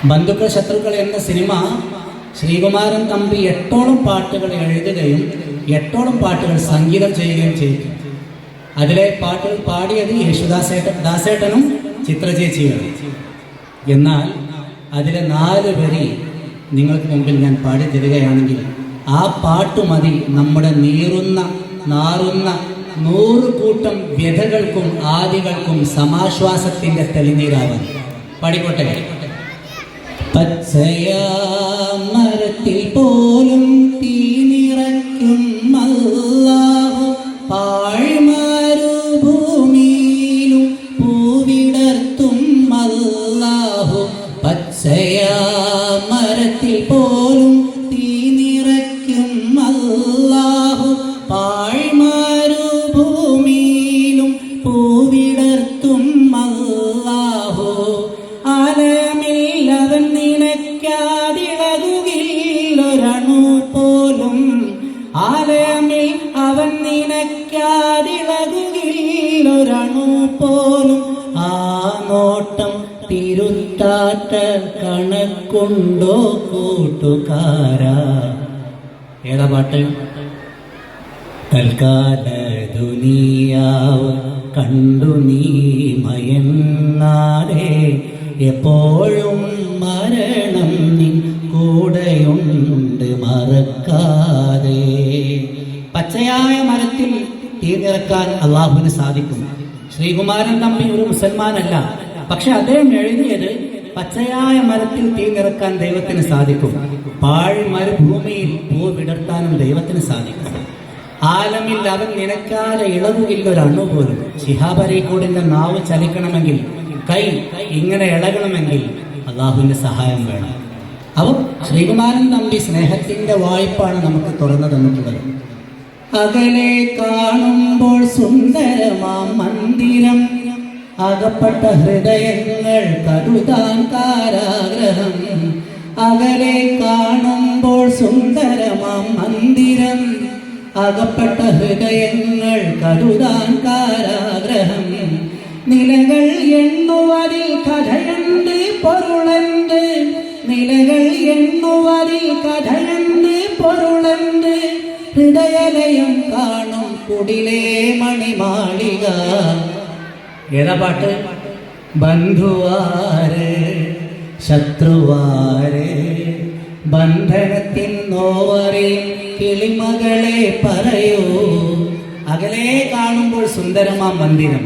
ബന്ധുക്കൾ ശത്രുക്കൾ എന്ന സിനിമ ശ്രീകുമാരൻ തമ്പി 8ഓളം പാട്ടുകൾ എഴുതുകയും 8ഓളം പാട്ടുകൾ സംഗീതം ചെയ്യുകയും ചെയ്തു. അതിലെ പാട്ടുകൾ പാടിയത് യേശുദാസേട്ടനും ചിത്രചേച്ചിയാണ്. എന്നാൽ അതിലെ 4 വരി നിങ്ങൾക്ക് മുമ്പിൽ ഞാൻ പാടി തരികയാണെങ്കിൽ ആ പാട്ട് മതി നമ്മുടെ നാറുന്ന 100 കൂട്ടം വ്യഥകൾക്കും ആദികൾക്കും സമാശ്വാസത്തിന്റെ തെളിനീരാവാൻ. പാടിക്കോട്ടെ. പച്ചയാമരത്തിൽ പോലും തീ നിറയ്ക്കും അല്ലാഹു, പാഴ്മരുഭൂമിയിലും പൂവിടർത്തും അല്ലാഹു. പച്ചയാമരത്തിൽ പോലും തീ നിറയ്ക്കും അല്ലാഹു, പാഴ്മരുഭൂമിയിലും പൂവിടർത്തും അല്ലാഹു. ആലമില്ലവൻ നിനക്കാതിളകുകില്ലൊരണു പോലും, ആലമിൽ അവൻ നിനക്കാതിളകുകില്ലൊരണു പോലും. ആ നോട്ടം തിരുത്താത്ത കണക്കുണ്ടോ കൂട്ടുകാരാ? ഏതാ പാട്ട്? തൽക്കാല ദുനിയാവ് കണ്ടു നീ മയങ്ങാതെ, എപ്പോഴും മരണം നിൻ കൂടെയുണ്ട് മറക്കാതെ. പച്ചയായ മരത്തിൽ തീ നിറക്കാൻ അള്ളാഹുവിന് സാധിക്കും. ശ്രീകുമാരൻ തമ്പി ഒരു മുസൽമാനല്ല, പക്ഷെ അദ്ദേഹം എഴുതിയത് പച്ചയായ മരത്തിൽ തീ നിറക്കാൻ ദൈവത്തിന് സാധിക്കും, പാഴ്മരുഭൂമിയിൽ പൂ വിടർത്താനും ദൈവത്തിന് സാധിക്കും. ആലമിൽ അവൻ നിനക്കാതെ ഇളകുകില്ലൊരണു പോലും. ശിഹാബ് അരീക്കോടിന്റെ നാവ് ചലിക്കണമെങ്കിൽ, കൈ ഇങ്ങനെ ഇളകണമെങ്കിൽ അള്ളാഹുവിന്റെ സഹായം വേണം. അപ്പോൾ ശ്രീകുമാരൻ തമ്പി സ്നേഹത്തിന്റെ വായ്പാണ് നമുക്ക് തുറന്നു തന്നിട്ടുള്ളത്. അകലെ കാണുമ്പോൾ സുന്ദരമാം മന്ദിരം, അകപ്പെട്ട ഹൃദയങ്ങൾ കരുതാൻ കാരാഗ്രഹം. അകലെ കാണുമ്പോൾ സുന്ദരമാം മന്ദിരം, അകപ്പെട്ട ഹൃദയങ്ങൾ കരുതാൻ കാരാഗ്രഹം. നിലകൾ എണ്ണുവതിൽ കഥയുണ്ട് പൊരുളുണ്ട്, നിലകൾ എണ്ണുവതിൽ കഥയുണ്ട് പൊരുളുണ്ട്. ഹൃദയലയം കാണും കുടിലേ മണിമാളിക. ഏതാ പാട്ട്? ബന്ധുവാര് ശത്രുവാര്, ബന്ധനത്തിൻ നോവറിയും കിളിമകളെ പറയൂ. അകലെ കാണുമ്പോൾ സുന്ദരമാം മന്ദിരം,